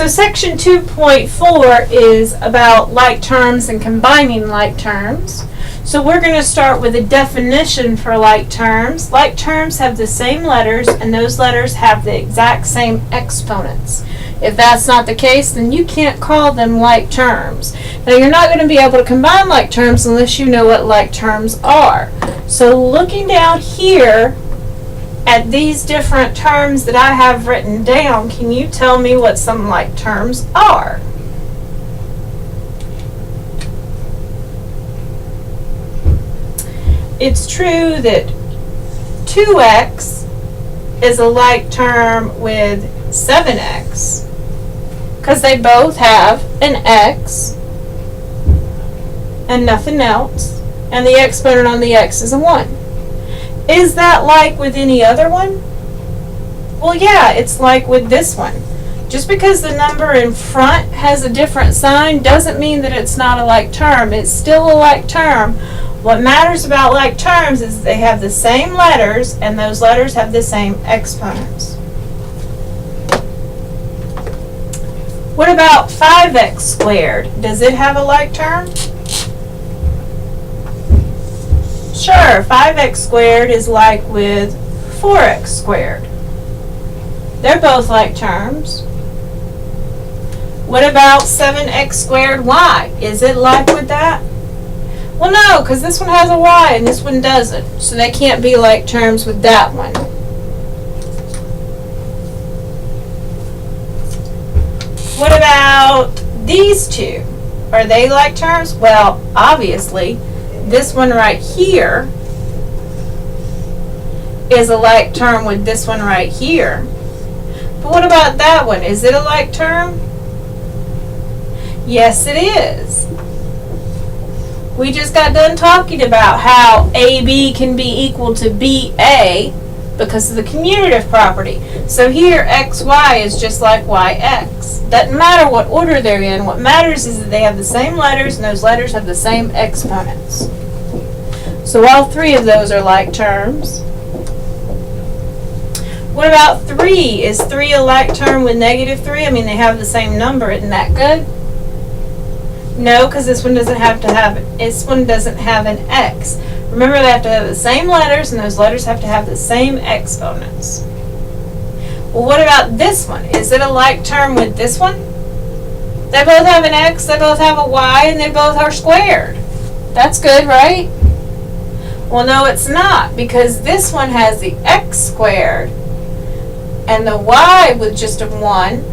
So section 2.4 is about like terms and combining like terms. So we're going to start with a definition for like terms. Like terms have the same letters, and those letters have the exact same exponents. If that's not the case, then you can't call them like terms. Now, you're not going to be able to combine like terms unless you know what like terms are. So looking down here at these different terms that I have written down, can you tell me what some like terms are? It's true that 2x is a like term with 7x because they both have an x and nothing else, and the exponent on the x is a 1. Is that like with any other one? Well, yeah, it's like with this one. Just because the number in front has a different sign doesn't mean that it's not a like term. It's still a like term. What matters about like terms is they have the same letters, and those letters have the same exponents. What about 5x squared? Does it have a like term? Sure, 5x squared is like with 4x squared. They're both like terms. What about 7x squared y? Is it like with that? Well, no, because this one has a y and this one doesn't. So they can't be like terms with that one. What about these two? Are they like terms? Well, obviously, this one right here is a like term with this one right here. But what about that one? Is it a like term? Yes, it is. We just got done talking about how AB can be equal to BA because of the commutative property. So here XY is just like YX. Doesn't matter what order they're in. What matters is that they have the same letters, and those letters have the same exponents. So all three of those are like terms. What about 3? Is 3 a like term with -3? I mean, they have the same number. Isn't that good? No, because this one doesn't have an X. Remember, they have to have the same letters, and those letters have to have the same exponents. Well, what about this one? Is it a like term with this one? They both have an X, they both have a Y, and they both are squared. That's good, right? Well, no, it's not, because this one has the X squared and the Y with just a 1.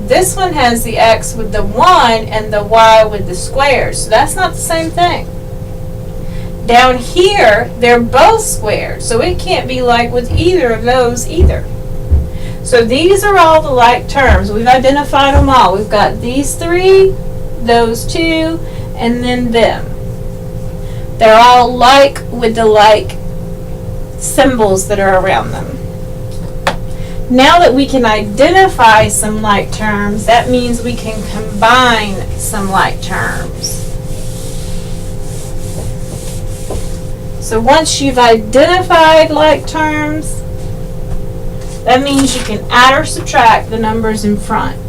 This one has the X with the 1 and the Y with the squares. So that's not the same thing. Down here, they're both squared, so it can't be like with either of those either. So these are all the like terms. We've identified them all. We've got these 3, those 2, and then them. They're all like with the like symbols that are around them. Now that we can identify some like terms, that means we can combine some like terms. So once you've identified like terms, that means you can add or subtract the numbers in front.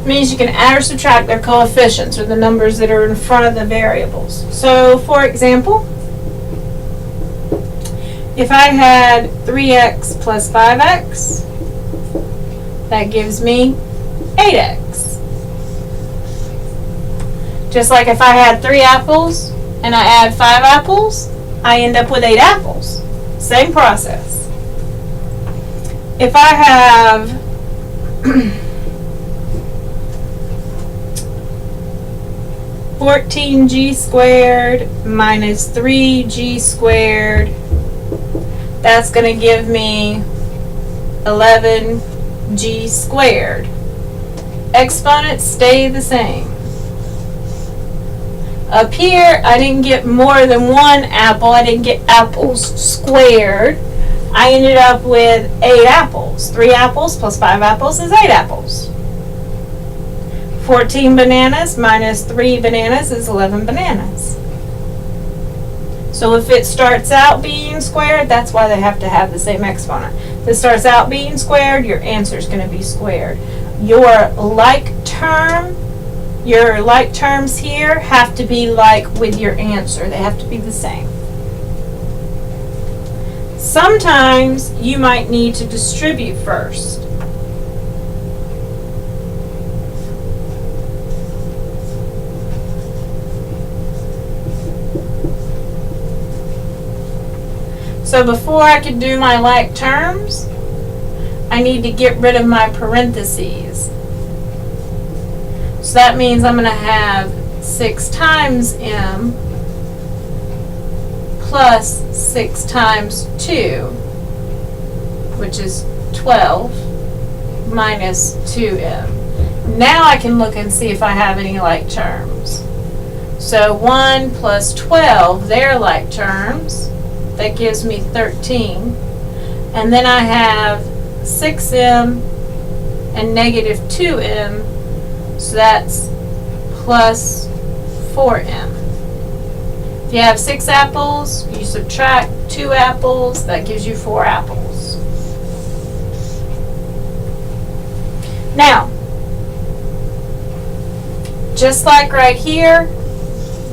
Means you can add or subtract their coefficients, or the numbers that are in front of the variables. So, for example, if I had 3x plus 5x, that gives me 8x. Just like if I had 3 apples and I add 5 apples, I end up with 8 apples. Same process. If I have 14g squared minus 3g squared, that's going to give me 11g squared. exponents stay the same. Up here, I didn't get more than one apple. I didn't get apples squared. I ended up with 8 apples. 3 apples plus 5 apples is 8 apples. 14 bananas minus 3 bananas is 11 bananas. So if it starts out being squared, that's why they have to have the same exponent. If it starts out being squared, your answer is going to be squared. Your like terms here have to be like with your answer. They have to be the same. Sometimes you might need to distribute first. So before I can do my like terms, I need to get rid of my parentheses. So that means I'm going to have 6 times m plus 6 times 2, which is 12, minus 2m. Now I can look and see if I have any like terms. So 1 plus 12, they're like terms. That gives me 13. And then I have 6m and negative 2m, so that's plus 4m. If you have 6 apples, you subtract 2 apples, that gives you 4 apples. Now, just like right here,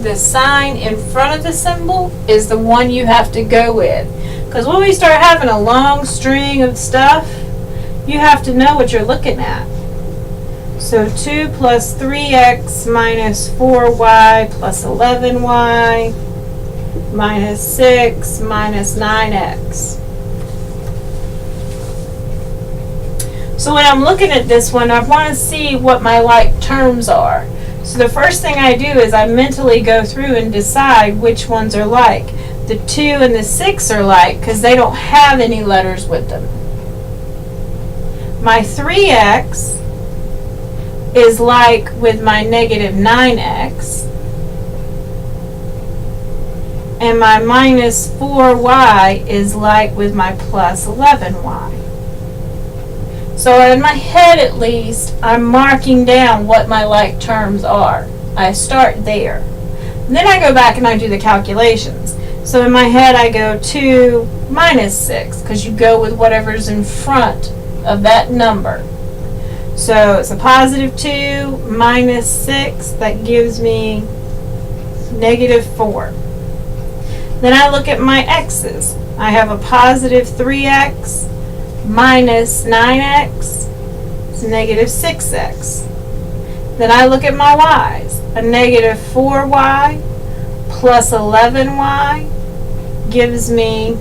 the sign in front of the symbol is the one you have to go with. Because when we start having a long string of stuff, you have to know what you're looking at. So 2 plus 3x minus 4y plus 11y minus 6 minus 9x. So when I'm looking at this one, I want to see what my like terms are. So the first thing I do is I mentally go through and decide which ones are like. The 2 and the 6 are like because they don't have any letters with them. My 3x is like with my negative 9x. And my minus 4y is like with my plus 11y. So in my head at least, I'm marking down what my like terms are. I start there. And then I go back and I do the calculations. So in my head I go 2 minus 6, because you go with whatever's in front of that number. So it's a positive 2 minus 6, that gives me negative 4. Then I look at my x's. I have a positive 3x minus 9x is negative 6x. Then I look at my y's. A negative 4y plus 11y gives me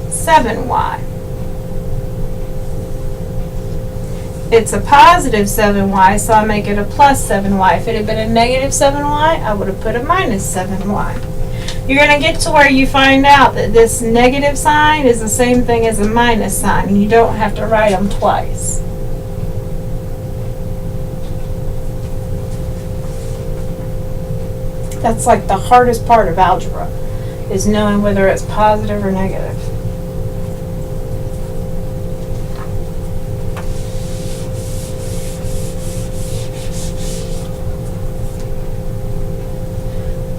7y. It's a positive 7y, so I make it a plus 7y. If it had been a negative 7y, I would have put a minus 7y. You're going to get to where you find out that this negative sign is the same thing as a minus sign, and you don't have to write them twice. That's like the hardest part of algebra, is knowing whether it's positive or negative.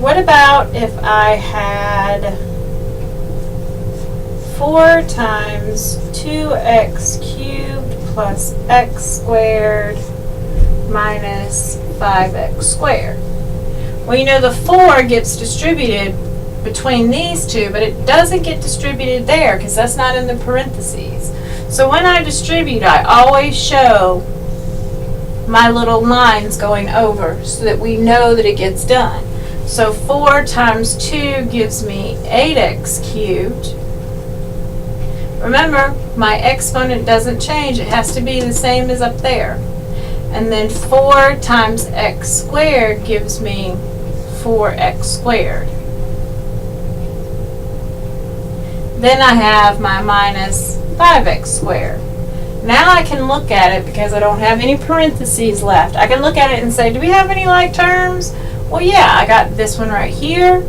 What about if I had 4 times 2x cubed plus x squared minus 5x squared? Well, you know the 4 gets distributed between these two, but it doesn't get distributed there because that's not in the parentheses. So when I distribute, I always show my little lines going over so that we know that it gets done. So 4 times 2 gives me 8x cubed. Remember, my exponent doesn't change. It has to be the same as up there. And then 4 times x squared gives me 4x squared. Then I have my minus 5x squared. Now I can look at it because I don't have any parentheses left. I can look at it and say, do we have any like terms? Well, yeah, I got this one right here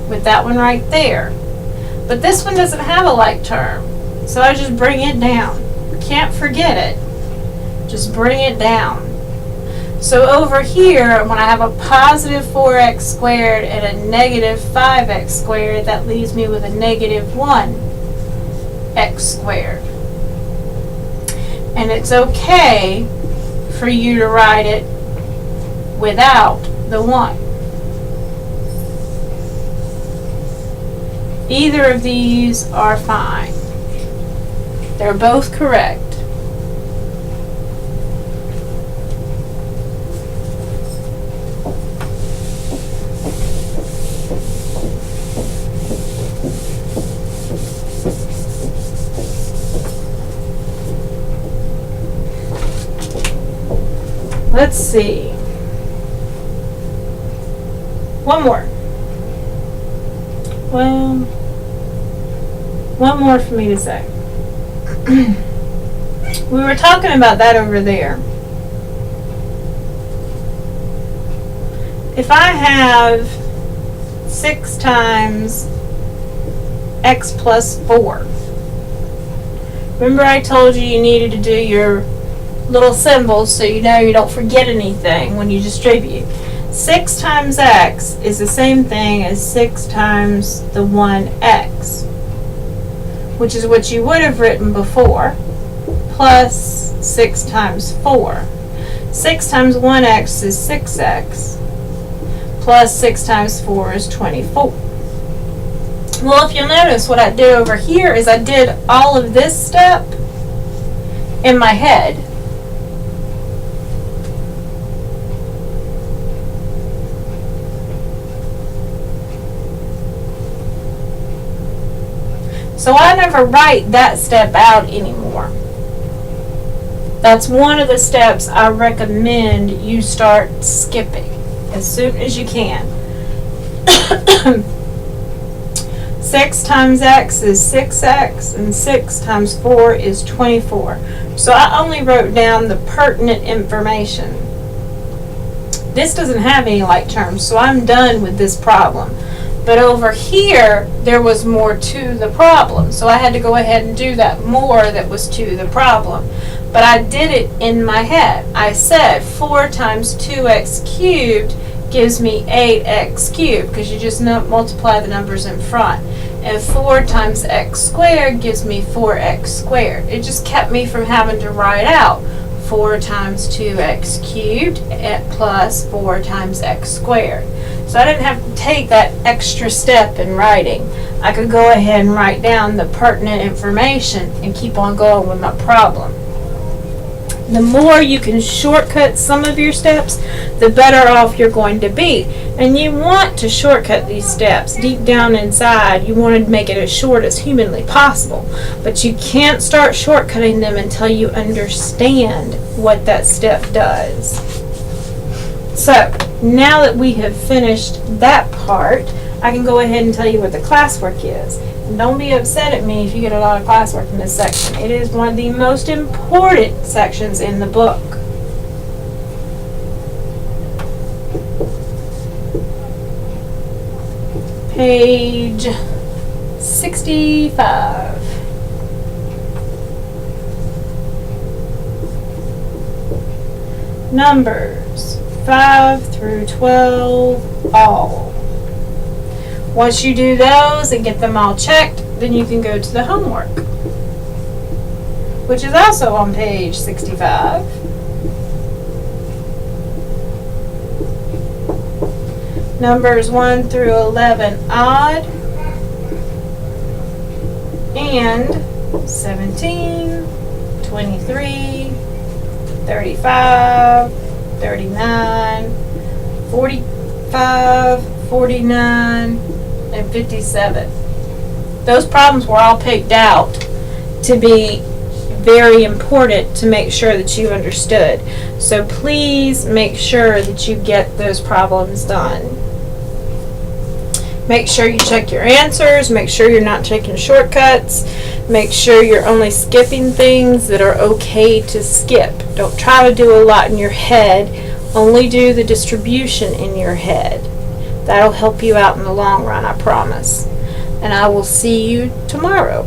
with that one right there. But this one doesn't have a like term, so I just bring it down. Can't forget it. Just bring it down. So over here, when I have a positive 4x squared and a negative 5x squared, that leaves me with a negative 1x squared. And it's okay for you to write it without the 1. Either of these are fine. They're both correct. Let's see. One more. Well, one more for me to say. We were talking about that over there. If I have 6 times x plus 4. Remember I told you you needed to do your little symbols so you know you don't forget anything when you distribute. 6 times x is the same thing as 6 times the 1x, which is what you would have written before, plus 6 times 4. 6 times 1x is 6x, plus 6 times 4 is 24. Well, if you'll notice, what I did over here is I did all of this step in my head. So I never write that step out anymore. That's one of the steps I recommend you start skipping as soon as you can. 6 times x is 6x, and 6 times 4 is 24. So I only wrote down the pertinent information. This doesn't have any like terms, so I'm done with this problem. But over here, there was more to the problem. So I had to go ahead and do that more that was to the problem. But I did it in my head. I said 4 times 2x cubed gives me 8x cubed, because you just multiply the numbers in front. And 4 times x squared gives me 4x squared. It just kept me from having to write out 4 times 2x cubed plus 4 times x squared. So I didn't have to take that extra step in writing. I could go ahead and write down the pertinent information and keep on going with my problem. The more you can shortcut some of your steps, the better off you're going to be. And you want to shortcut these steps. Deep down inside, you want to make it as short as humanly possible. But you can't start shortcutting them until you understand what that step does. So, now that we have finished that part, I can go ahead and tell you what the classwork is. And don't be upset at me if you get a lot of classwork in this section. It is one of the most important sections in the book. Page 65. Numbers 5 through 12, all. Once you do those and get them all checked, then you can go to the homework, which is also on page 65. Numbers 1 through 11 odd, and 17, 23, 35, 39, 45, 49, and 57. Those problems were all picked out to be very important to make sure that you understood. So please make sure that you get those problems done. Make sure you check your answers. Make sure you're not taking shortcuts. Make sure you're only skipping things that are okay to skip. Don't try to do a lot in your head. Only do the distribution in your head. That'll help you out in the long run, I promise. And I will see you tomorrow.